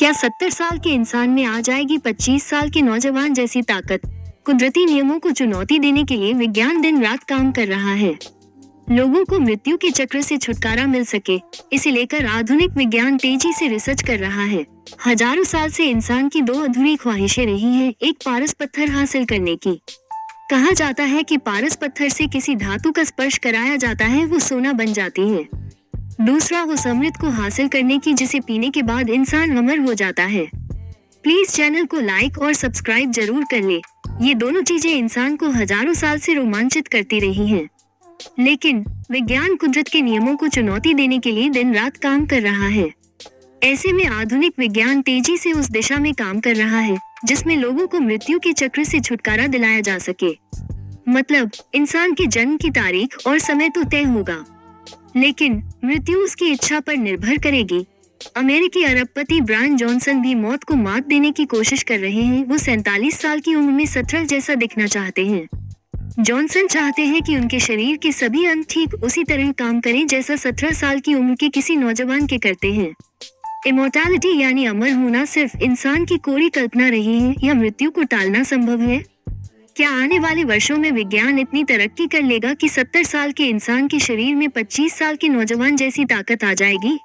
क्या 70 साल के इंसान में आ जाएगी 25 साल के नौजवान जैसी ताकत? कुदरती नियमों को चुनौती देने के लिए विज्ञान दिन रात काम कर रहा है। लोगों को मृत्यु के चक्र से छुटकारा मिल सके, इसे लेकर आधुनिक विज्ञान तेजी से रिसर्च कर रहा है। हजारों साल से इंसान की दो अधूरी ख्वाहिशें रही हैं, एक पारस पत्थर हासिल करने की। कहा जाता है कि पारस पत्थर से किसी धातु का स्पर्श कराया जाता है, वो सोना बन जाती है। दूसरा, वो अमृत को हासिल करने की, जिसे पीने के बाद इंसान अमर हो जाता है। प्लीज चैनल को लाइक और सब्सक्राइब जरूर कर ले। ये दोनों चीजें इंसान को हजारों साल से रोमांचित करती रही हैं। लेकिन विज्ञान कुदरत के नियमों को चुनौती देने के लिए दिन रात काम कर रहा है। ऐसे में आधुनिक विज्ञान तेजी से उस दिशा में काम कर रहा है जिसमें लोगों को मृत्यु के चक्र से छुटकारा दिलाया जा सके। मतलब इंसान के जन्म की तारीख और समय तो तय होगा, लेकिन मृत्यु उसकी इच्छा पर निर्भर करेगी। अमेरिकी अरबपति ब्रायन जॉनसन भी मौत को मात देने की कोशिश कर रहे हैं। वो 47 साल की उम्र में 17 जैसा दिखना चाहते हैं। जॉनसन चाहते हैं कि उनके शरीर के सभी अंग ठीक उसी तरह काम करें जैसा 17 साल की उम्र के किसी नौजवान के करते हैं। इमोर्टैलिटी यानी अमर होना सिर्फ इंसान की कोरी कल्पना रही है या मृत्यु को टालना संभव है? क्या आने वाले वर्षों में विज्ञान इतनी तरक्की कर लेगा कि 70 साल के इंसान के शरीर में 25 साल के नौजवान जैसी ताकत आ जाएगी?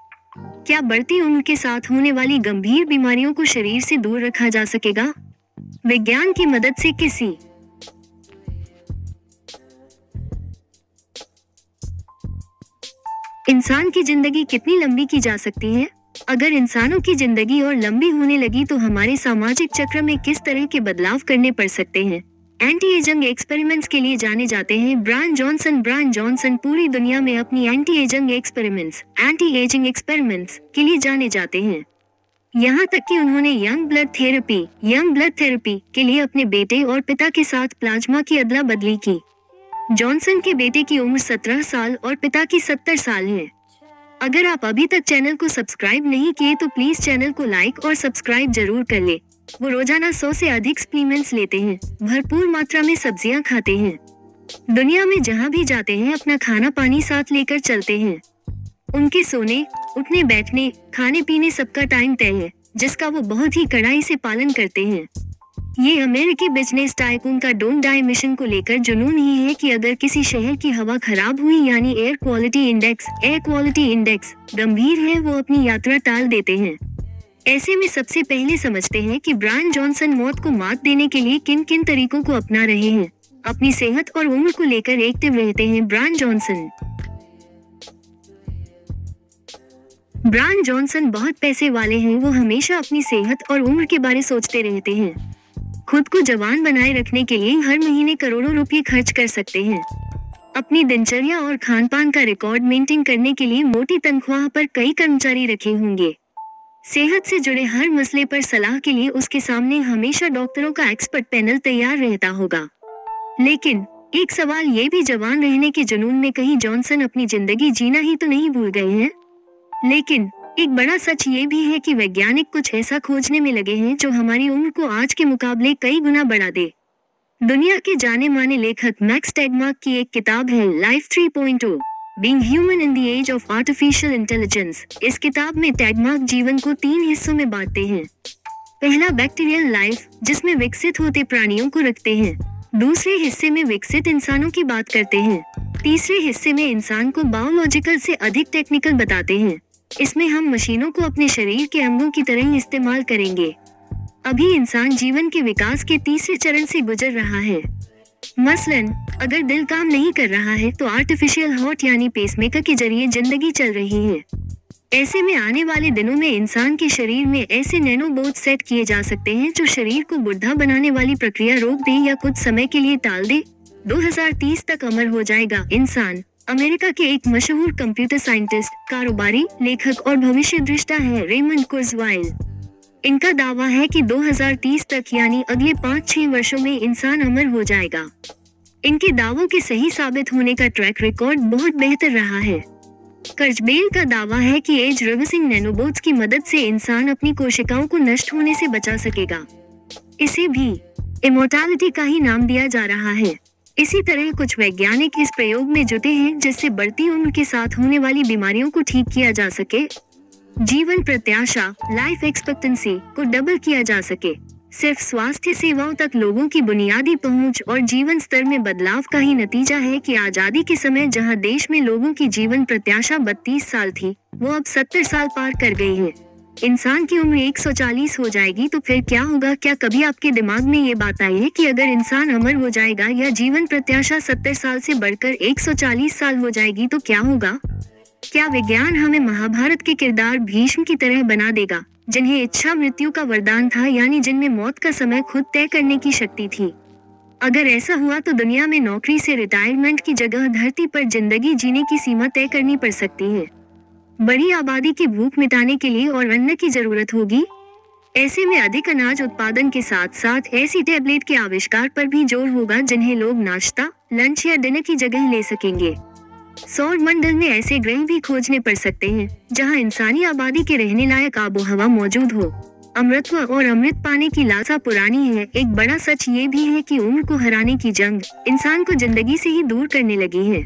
क्या बढ़ती उम्र के साथ होने वाली गंभीर बीमारियों को शरीर से दूर रखा जा सकेगा? विज्ञान की मदद से किसी इंसान की जिंदगी कितनी लंबी की जा सकती है? अगर इंसानों की जिंदगी और लंबी होने लगी तो हमारे सामाजिक चक्र में किस तरह के बदलाव करने पड़ सकते हैं? एंटी एजिंग एक्सपेरिमेंट्स के लिए जाने जाते हैं ब्रायन जॉनसन पूरी दुनिया में अपनी एंटी एजिंग एक्सपेरिमेंट्स के लिए जाने जाते हैं। यहाँ तक कि उन्होंने यंग ब्लड थेरेपी के लिए अपने बेटे और पिता के साथ प्लाज्मा की अदला बदली की। जॉनसन के बेटे की उम्र 17 साल और पिता की 70 साल है। अगर आप अभी तक चैनल को सब्सक्राइब नहीं किए तो प्लीज चैनल को लाइक और सब्सक्राइब जरूर कर ले। वो रोजाना 100 से अधिक सप्लीमेंट्स लेते हैं, भरपूर मात्रा में सब्जियां खाते हैं। दुनिया में जहां भी जाते हैं अपना खाना पानी साथ लेकर चलते हैं। उनके सोने, उठने, बैठने, खाने पीने सबका टाइम तय है, जिसका वो बहुत ही कड़ाई से पालन करते हैं। ये अमेरिकी बिजनेस टाइकून का डोंट डाई मिशन को लेकर जुनून ही है कि अगर किसी शहर की हवा खराब हुई यानी एयर क्वालिटी इंडेक्स गंभीर है, वो अपनी यात्रा टाल देते हैं। ऐसे में सबसे पहले समझते हैं कि ब्रायन जॉनसन मौत को मात देने के लिए किन किन तरीकों को अपना रहे हैं। अपनी सेहत और उम्र को लेकर एक्टिव रहते हैं ब्रायन जॉनसन बहुत पैसे वाले हैं। वो हमेशा अपनी सेहत और उम्र के बारे सोचते रहते हैं। खुद को जवान बनाए रखने के लिए हर महीने करोड़ों रुपए खर्च कर सकते हैं। अपनी दिनचर्या और खान पान का रिकॉर्ड मेंटेन करने के लिए मोटी तनख्वाह पर कई कर्मचारी रखे होंगे। सेहत से जुड़े हर मसले पर सलाह के लिए उसके सामने हमेशा डॉक्टरों का एक्सपर्ट पैनल तैयार रहता होगा। लेकिन एक सवाल ये भी, जवान रहने के जुनून में कहीं जॉनसन अपनी जिंदगी जीना ही तो नहीं भूल गए हैं? लेकिन एक बड़ा सच ये भी है कि वैज्ञानिक कुछ ऐसा खोजने में लगे हैं जो हमारी उम्र को आज के मुकाबले कई गुना बढ़ा दे। दुनिया के जाने माने लेखक मैक्स टेगमार्क की एक किताब है life 3.0 being human in the age of artificial intelligence. इस किताब में टेगमार्क जीवन को 3 हिस्सों में बांटते हैं। पहला बैक्टीरियल लाइफ, जिसमें विकसित होते प्राणियों को रखते हैं। दूसरे हिस्से में विकसित इंसानों की बात करते हैं। तीसरे हिस्से में इंसान को बायोलॉजिकल से अधिक टेक्निकल बताते हैं। इसमें हम मशीनों को अपने शरीर के अंगों की तरह ही इस्तेमाल करेंगे। अभी इंसान जीवन के विकास के तीसरे चरण से गुजर रहा है। मसलन अगर दिल काम नहीं कर रहा है तो आर्टिफिशियल हार्ट यानी पेसमेकर के जरिए जिंदगी चल रही है। ऐसे में आने वाले दिनों में इंसान के शरीर में ऐसे नैनोबोट सेट किए जा सकते हैं जो शरीर को बुढ़ा बनाने वाली प्रक्रिया रोक दे या कुछ समय के लिए टाल दे। 2030 तक अमर हो जाएगा इंसान। अमेरिका के एक मशहूर कंप्यूटर साइंटिस्ट, कारोबारी, लेखक और भविष्य दृष्टा है रेमंड कुर्ज़वेल। इनका दावा है कि 2030 तक यानी अगले 5-6 वर्षों में इंसान अमर हो जाएगा। इनके दावों के सही साबित होने का ट्रैक रिकॉर्ड बहुत बेहतर रहा है। कुर्ज़वेल का दावा है कि एज रिवर्सिंग नैनोबोट्स की मदद से इंसान अपनी कोशिकाओं को नष्ट होने से बचा सकेगा। इसे भी इमोर्टैलिटी का ही नाम दिया जा रहा है। इसी तरह कुछ वैज्ञानिक इस प्रयोग में जुटे हैं जिससे बढ़ती उम्र के साथ होने वाली बीमारियों को ठीक किया जा सके। जीवन प्रत्याशा लाइफ एक्सपेक्टेंसी को डबल किया जा सके। सिर्फ स्वास्थ्य सेवाओं तक लोगों की बुनियादी पहुंच और जीवन स्तर में बदलाव का ही नतीजा है कि आजादी के समय जहां देश में लोगों की जीवन प्रत्याशा 32 साल थी, वो अब 70 साल पार कर गई है। इंसान की उम्र 140 हो जाएगी तो फिर क्या होगा? क्या कभी आपके दिमाग में ये बात आई है कि अगर इंसान अमर हो जाएगा या जीवन प्रत्याशा 70 साल से बढ़कर 140 साल हो जाएगी तो क्या होगा? क्या विज्ञान हमें महाभारत के किरदार भीष्म की तरह बना देगा, जिन्हें इच्छा मृत्यु का वरदान था, यानी जिनमें मौत का समय खुद तय करने की शक्ति थी? अगर ऐसा हुआ तो दुनिया में नौकरी से रिटायरमेंट की जगह धरती पर जिंदगी जीने की सीमा तय करनी पड़ सकती है। बड़ी आबादी की भूख मिटाने के लिए और अन्न की जरूरत होगी। ऐसे में अधिक अनाज उत्पादन के साथ साथ ऐसी टैबलेट के आविष्कार पर भी जोर होगा जिन्हें लोग नाश्ता, लंच या डिनर की जगह ले सकेंगे। सौर मंडल में ऐसे ग्रह भी खोजने पड़ सकते हैं जहां इंसानी आबादी के रहने लायक आबो हवा मौजूद हो। अमृतत्व और अमृत पाने की लालसा पुरानी है। एक बड़ा सच ये भी है कि उम्र को हराने की जंग इंसान को जिंदगी से ही दूर करने लगी है।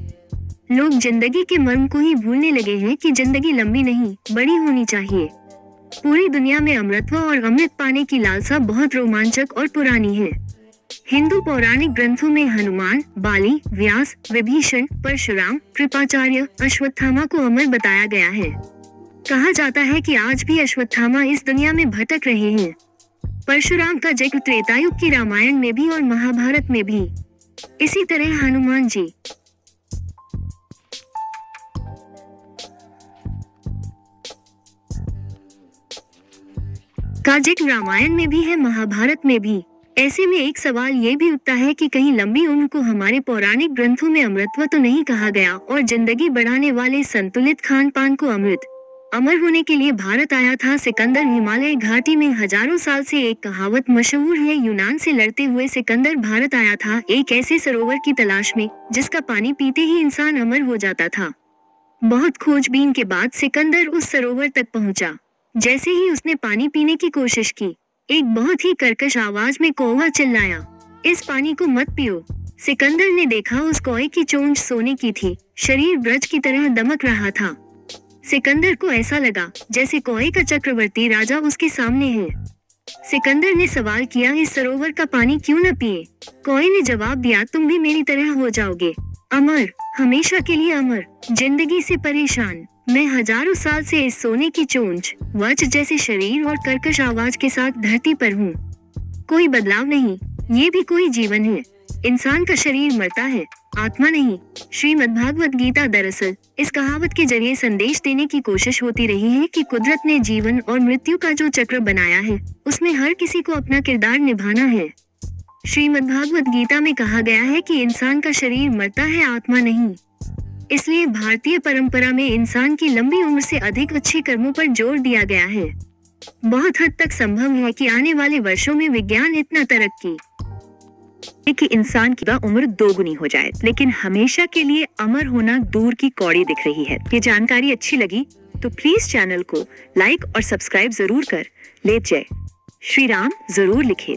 लोग जिंदगी के मर्म को ही भूलने लगे हैं कि जिंदगी लंबी नहीं, बड़ी होनी चाहिए। पूरी दुनिया में अमृतत्व और अमृत पाने की लालसा बहुत रोमांचक और पुरानी है। हिंदू पौराणिक ग्रंथों में हनुमान, बाली, व्यास, विभीषण, परशुराम, कृपाचार्य, अश्वत्थामा को अमर बताया गया है। कहा जाता है कि आज भी अश्वत्थामा इस दुनिया में भटक रहे हैं। परशुराम का जिक्र त्रेतायुग की रामायण में भी और महाभारत में भी। इसी तरह हनुमान जी का जिक्र रामायण में भी है, महाभारत में भी। ऐसे में एक सवाल ये भी उठता है कि कहीं लंबी उम्र को हमारे पौराणिक ग्रंथों में अमृतत्व तो नहीं कहा गया और जिंदगी बढ़ाने वाले संतुलित खान पान को अमृत? अमर होने के लिए भारत आया था सिकंदर। हिमालय घाटी में हजारों साल से एक कहावत मशहूर है, यूनान से लड़ते हुए सिकंदर भारत आया था एक ऐसे सरोवर की तलाश में जिसका पानी पीते ही इंसान अमर हो जाता था। बहुत खोजबीन के बाद सिकंदर उस सरोवर तक पहुंचा। जैसे ही उसने पानी पीने की कोशिश की, एक बहुत ही कर्कश आवाज में कौवा चिल्लाया, इस पानी को मत पियो। सिकंदर ने देखा उस कौवे की चोंच सोने की थी, शरीर ब्रज की तरह दमक रहा था। सिकंदर को ऐसा लगा जैसे कौवे का चक्रवर्ती राजा उसके सामने है। सिकंदर ने सवाल किया, इस सरोवर का पानी क्यों न पिए? कौवे ने जवाब दिया, तुम भी मेरी तरह हो जाओगे अमर, हमेशा के लिए अमर, जिंदगी से परेशान। मैं हजारों साल से इस सोने की चोंच, वज्र जैसे शरीर और कर्कश आवाज के साथ धरती पर हूँ। कोई बदलाव नहीं, ये भी कोई जीवन है। इंसान का शरीर मरता है, आत्मा नहीं। श्रीमद्भागवत गीता दरअसल इस कहावत के जरिए संदेश देने की कोशिश होती रही है कि कुदरत ने जीवन और मृत्यु का जो चक्र बनाया है, उसमें हर किसी को अपना किरदार निभाना है। श्रीमद्भागवत गीता में कहा गया है कि इंसान का शरीर मरता है, आत्मा नहीं। इसलिए भारतीय परंपरा में इंसान की लंबी उम्र से अधिक अच्छे कर्मों पर जोर दिया गया है। बहुत हद तक संभव है कि आने वाले वर्षों में विज्ञान इतना तरक्की कि इंसान की उम्र दोगुनी हो जाए, लेकिन हमेशा के लिए अमर होना दूर की कौड़ी दिख रही है। ये जानकारी अच्छी लगी तो प्लीज चैनल को लाइक और सब्सक्राइब जरूर कर ले। जय श्री राम जरूर लिखें।